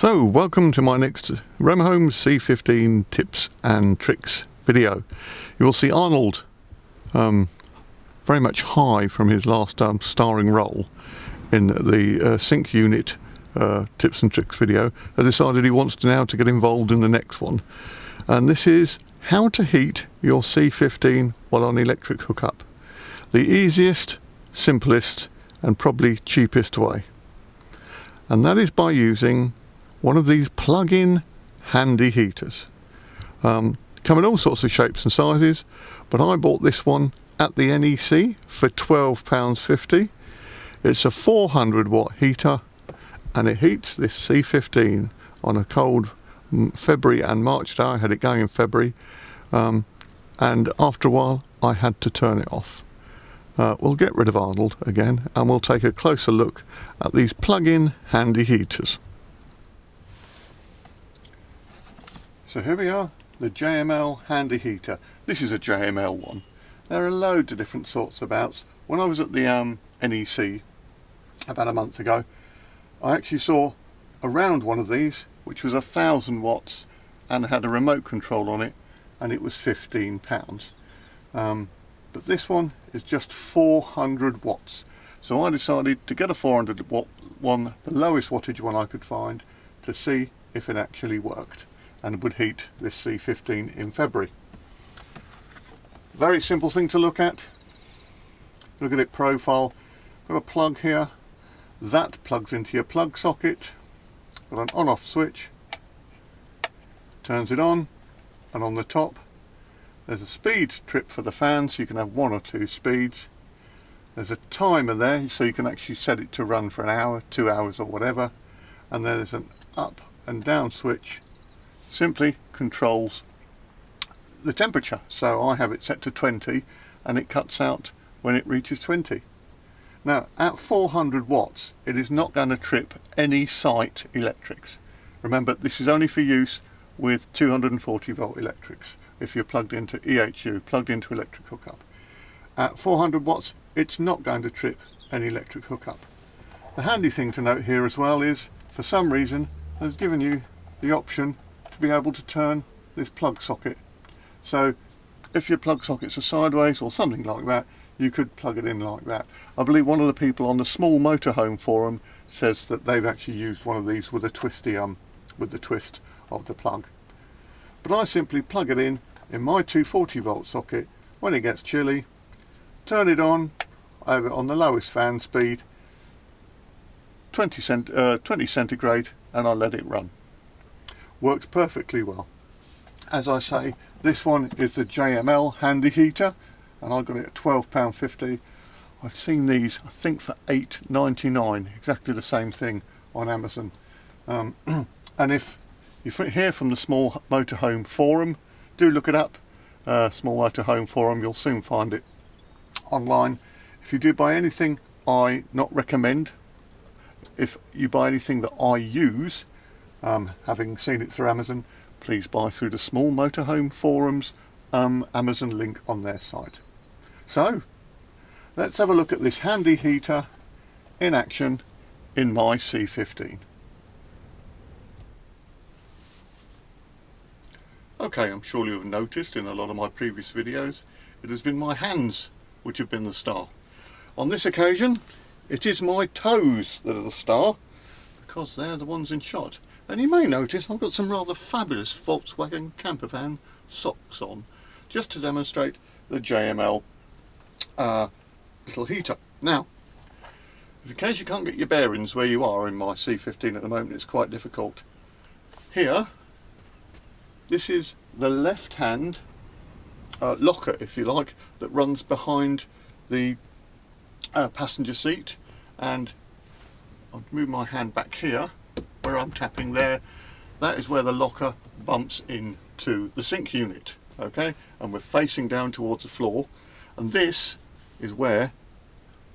So, welcome to my next Romahome C15 tips and tricks video. You will see Arnold very much high from his last starring role in the sink unit tips and tricks video. Has decided he wants to get involved in the next one, and this is how to heat your C15 while on electric hookup. The easiest, simplest and probably cheapest way, and that is by using one of these plug-in handy heaters. Come in all sorts of shapes and sizes, but I bought this one at the NEC for £12.50. It's a 400 watt heater, and it heats this C15 on a cold February and March day. I had it going in February, and after a while I had to turn it off. We'll get rid of Arnold again, and we'll take a closer look at these plug-in handy heaters. So here we are, the Jml Handy Heater. This is a Jml one. There are loads of different sorts about. When I was at the NEC about a month ago, I actually saw a round one of these, which was 1000 watts and had a remote control on it, and it was £15. But this one is just 400 watts. So I decided to get a 400 watt one, the lowest wattage one I could find, to see if it actually worked and would heat this C15 in February. Very simple thing to look at. Look at it profile. Got a plug here. That plugs into your plug socket. Got an on-off switch. Turns it on, and on the top there's a speed trip for the fan, so you can have 1 or 2 speeds. There's a timer there, so you can actually set it to run for an hour, 2 hours or whatever. And then there's an up and down switch. Simply controls the temperature. So I have it set to 20 and it cuts out when it reaches 20. Now at 400 watts it is not going to trip any site electrics. Remember, this is only for use with 240 volt electrics. If you're plugged into EHU, plugged into electric hookup. At 400 watts it's not going to trip any electric hookup. The handy thing to note here as well is, for some reason, has given you the option to be able to turn this plug socket. So if your plug sockets are sideways or something like that, you could plug it in like that. I believe one of the people on the small motorhome forum says that they've actually used one of these with a twisty with the twist of the plug. But I simply plug it in my 240 volt socket. When it gets chilly, turn it on. I have it on the lowest fan speed, 20 centigrade, and I let it run. Works perfectly well. As I say, this one is the Jml Handy Heater, and I got it at £12.50. I've seen these, I think, for £8.99, exactly the same thing on Amazon. And if you hear from the Small Motorhome Forum, do look it up. Small Motorhome Forum, you'll soon find it online. If you do buy anything I not recommend, if you buy anything that I use, having seen it through Amazon, please buy through the Small Motorhome Forum's Amazon link on their site. So let's have a look at this handy heater in action in my C15. Okay, I'm sure you've noticed in a lot of my previous videos it has been my hands which have been the star. On this occasion it is my toes that are the star, because they're the ones in shot. And you may notice I've got some rather fabulous Volkswagen campervan socks on, just to demonstrate the Jml little heater. Now, in case you can't get your bearings where you are in my C15 at the moment, it's quite difficult. Here, this is the left hand locker, if you like, that runs behind the passenger seat, and I'll move my hand back here where I'm tapping there. That is where the locker bumps into the sink unit, okay, and we're facing down towards the floor, and this is where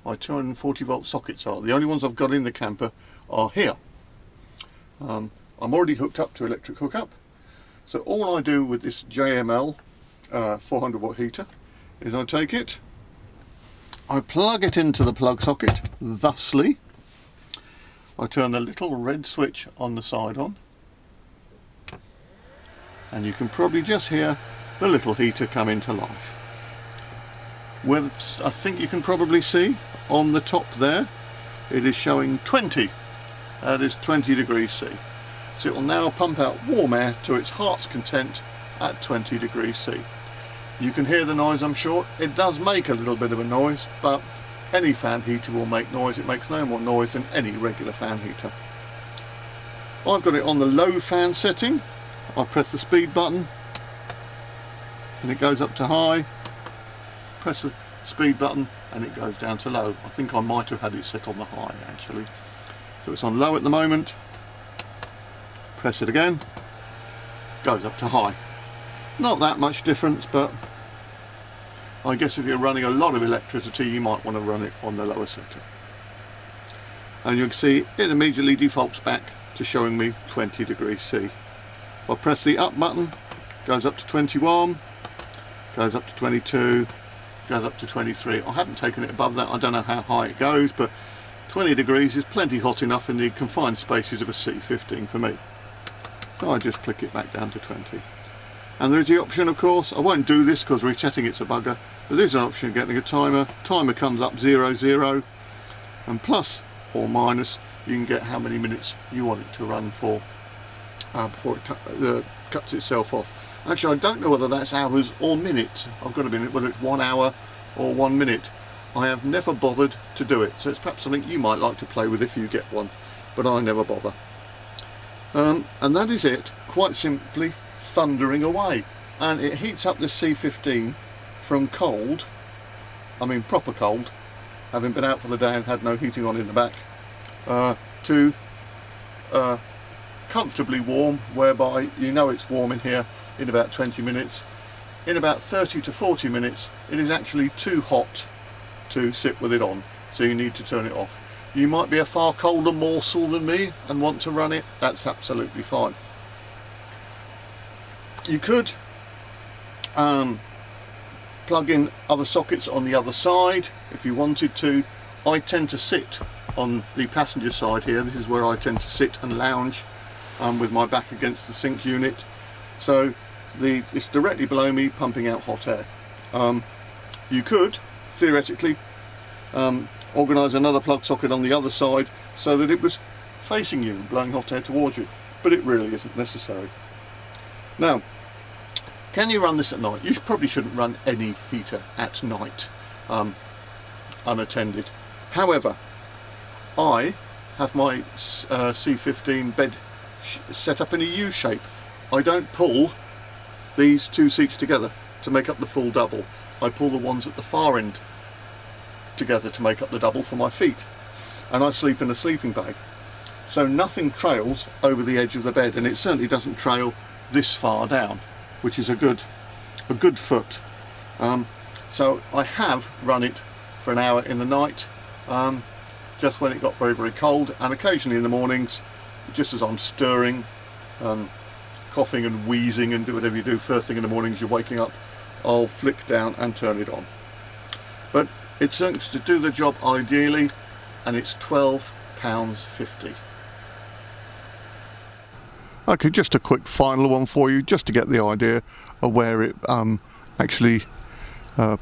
my 240 volt sockets are. The only ones I've got in the camper are here. I'm already hooked up to electric hookup, so all I do with this Jml 400 watt heater is I take it, I plug it into the plug socket thusly, I turn the little red switch on the side on, and you can probably just hear the little heater come into life. Well, I think you can probably see on the top there, it is showing 20. That is 20 degrees C. So it will now pump out warm air to its heart's content at 20 degrees C. You can hear the noise, I'm sure. It does make a little bit of a noise, but any fan heater will make noise. It makes no more noise than any regular fan heater. I've got it on the low fan setting. I press the speed button and it goes up to high. Press the speed button and it goes down to low. I think I might have had it set on the high actually. So it's on low at the moment. Press it again, goes up to high. Not that much difference, but I guess if you're running a lot of electricity you might want to run it on the lower setting. And you can see it immediately defaults back to showing me 20 degrees C. If I press the up button, goes up to 21, goes up to 22, goes up to 23. I haven't taken it above that, I don't know how high it goes, but 20 degrees is plenty hot enough in the confined spaces of a C15 for me. So I just click it back down to 20. And there is the option, of course, I won't do this because resetting it's a bugger, but there's an option of getting a timer. Timer comes up 00, and plus or minus you can get how many minutes you want it to run for before it cuts itself off. Actually, I don't know whether that's hours or minutes. I've got to admit whether it's 1 hour or 1 minute. I have never bothered to do it, so it's perhaps something you might like to play with if you get one, but I never bother. And that is it, quite simply thundering away. And it heats up this C15 from cold, I mean proper cold, having been out for the day and had no heating on in the back, to comfortably warm, whereby you know it's warm in here in about 20 minutes. In about 30 to 40 minutes it is actually too hot to sit with it on, so you need to turn it off. You might be a far colder morsel than me and want to run it, that's absolutely fine. You could plug in other sockets on the other side if you wanted to. I tend to sit on the passenger side here. This is where I tend to sit and lounge with my back against the sink unit. So it's directly below me, pumping out hot air. You could theoretically organise another plug socket on the other side so that it was facing you and blowing hot air towards you, but it really isn't necessary. Now, can you run this at night? You probably shouldn't run any heater at night unattended. However, I have my C15 bed set up in a U shape. I don't pull these two seats together to make up the full double. I pull the ones at the far end together to make up the double for my feet, and I sleep in a sleeping bag, so nothing trails over the edge of the bed, and it certainly doesn't trail this far down, which is a good foot. So I have run it for an hour in the night, just when it got very, very cold, and occasionally in the mornings, just as I'm stirring, coughing and wheezing and do whatever you do first thing in the morning as you're waking up, I'll flick down and turn it on. But it seems to do the job ideally, and it's £12.50. Okay, just a quick final one for you, just to get the idea of where it actually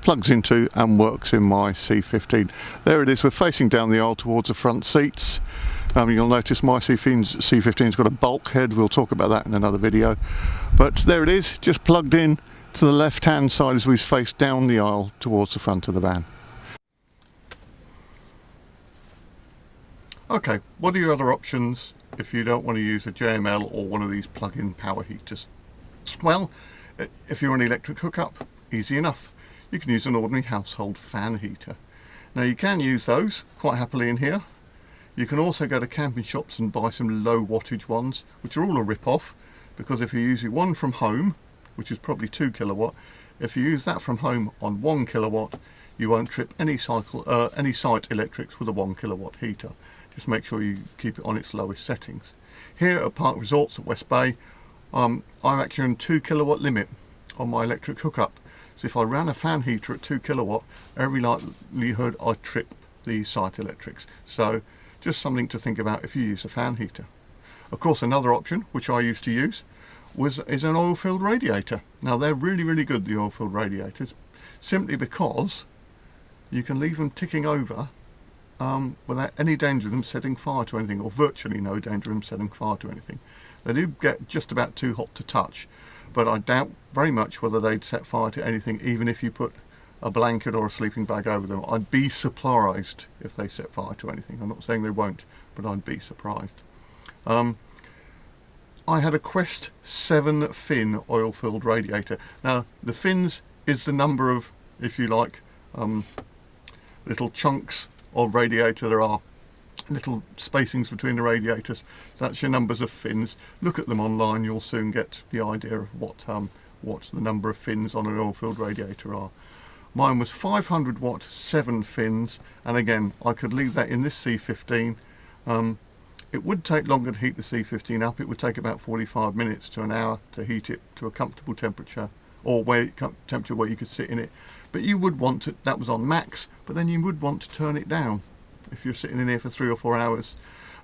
plugs into and works in my C15. There it is, we're facing down the aisle towards the front seats. You'll notice my C15's got a bulkhead, we'll talk about that in another video. But there it is, just plugged in to the left hand side as we face down the aisle towards the front of the van. Okay, what are your other options if you don't want to use a Jml or one of these plug-in power heaters? Well, if you're an electric hookup, easy enough. You can use an ordinary household fan heater. Now you can use those quite happily in here. You can also go to camping shops and buy some low wattage ones, which are all a rip-off, because if you're using one from home, which is probably 2 kilowatt, if you use that from home on 1 kilowatt, you won't trip any site electrics with a 1 kilowatt heater. Just make sure you keep it on its lowest settings. Here at Park Resorts at West Bay, I'm actually on 2 kilowatt limit on my electric hookup. So if I ran a fan heater at 2 kilowatt, every likelihood I'd trip the site electrics. So just something to think about if you use a fan heater. Of course, another option, which I used to use, is an oil-filled radiator. Now they're really, really good, the oil-filled radiators, simply because you can leave them ticking over without any danger of them setting fire to anything, or virtually no danger of them setting fire to anything. They do get just about too hot to touch, but I doubt very much whether they'd set fire to anything, even if you put a blanket or a sleeping bag over them. I'd be surprised if they set fire to anything. I'm not saying they won't, but I'd be surprised. I had a Quest 7 fin oil-filled radiator. Now the fins is the number of, if you like, little chunks of radiator. There are little spacings between the radiators. That's your numbers of fins. Look at them online, you'll soon get the idea of what the number of fins on an oil-filled radiator are. Mine was 500 watt, 7 fins, and again I could leave that in this C15. It would take longer to heat the C15 up. It would take about 45 minutes to an hour to heat it to a comfortable temperature, or temperature where you could sit in it. But you would want to, that was on max, but then you would want to turn it down. If you're sitting in here for 3 or 4 hours,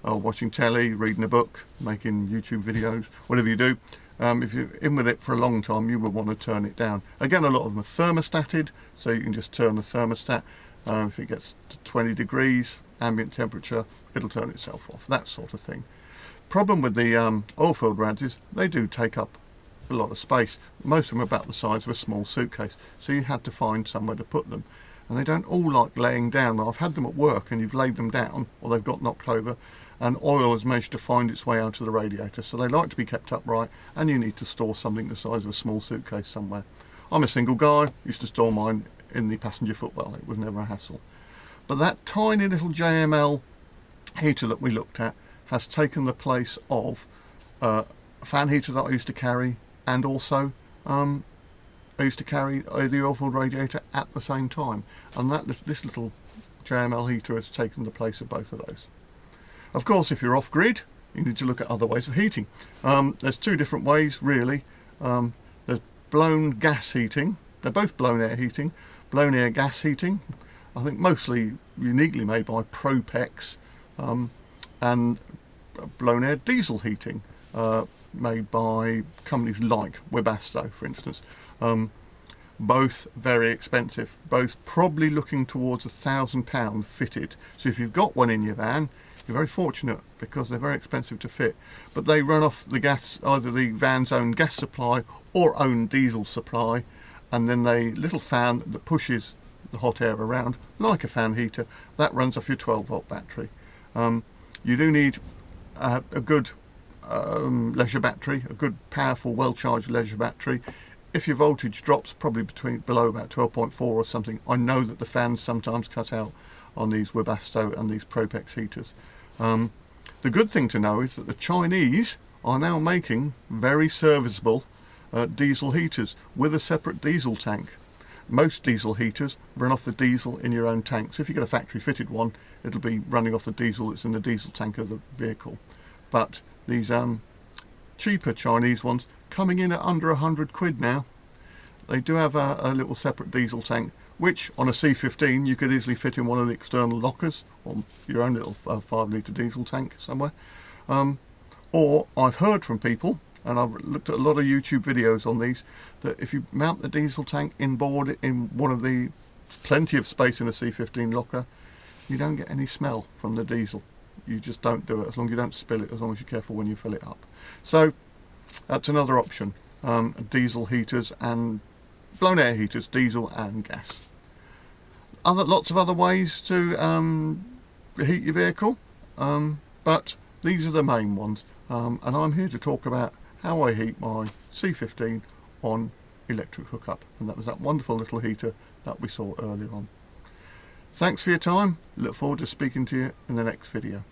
watching telly, reading a book, making YouTube videos, whatever you do, if you're in with it for a long time, you would want to turn it down. Again, a lot of them are thermostated, so you can just turn the thermostat. If it gets to 20 degrees, ambient temperature, it'll turn itself off, that sort of thing. Problem with the oil-filled rads is they do take up a lot of space. Most of them are about the size of a small suitcase, so you had to find somewhere to put them. And they don't all like laying down. Now, I've had them at work and you've laid them down, or they've got knocked over, and oil has managed to find its way out of the radiator. So they like to be kept upright, and you need to store something the size of a small suitcase somewhere. I'm a single guy, used to store mine in the passenger footwell. It was never a hassle. But that tiny little Jml heater that we looked at has taken the place of a fan heater that I used to carry, and also I used to carry the oil-filled radiator at the same time, and this little Jml heater has taken the place of both of those. Of course, if you're off-grid, you need to look at other ways of heating. There's two different ways, really. There's blown gas heating. They're both blown air heating. Blown air gas heating, I think mostly uniquely made by Propex, and blown air diesel heating, made by companies like Webasto, for instance. Both very expensive, both probably looking towards £1,000 fitted. So if you've got one in your van, you're very fortunate, because they're very expensive to fit. But they run off the gas, either the van's own gas supply or own diesel supply, and then the little fan that pushes the hot air around, like a fan heater, that runs off your 12-volt battery. You do need a good leisure battery, a good powerful well-charged leisure battery. If your voltage drops probably below about 12.4 or something, I know that the fans sometimes cut out on these Webasto and these Propex heaters. The good thing to know is that the Chinese are now making very serviceable diesel heaters with a separate diesel tank. Most diesel heaters run off the diesel in your own tank, so if you get a factory fitted one, it'll be running off the diesel that's in the diesel tank of the vehicle. But these cheaper Chinese ones, coming in at under £100 now, they do have a little separate diesel tank, which on a C15 you could easily fit in one of the external lockers, or your own little 5-litre diesel tank somewhere. Or I've heard from people, and I've looked at a lot of YouTube videos on these, that if you mount the diesel tank inboard in one of the plenty of space in a C15 locker, you don't get any smell from the diesel. You just don't do it, as long as you don't spill it, as long as you're careful when you fill it up. So that's another option, diesel heaters and blown air heaters, diesel and gas. Lots of other ways to heat your vehicle, but these are the main ones, and I'm here to talk about how I heat my C15 on electric hookup, and that was that wonderful little heater that we saw earlier on. Thanks for your time. Look forward to speaking to you in the next video.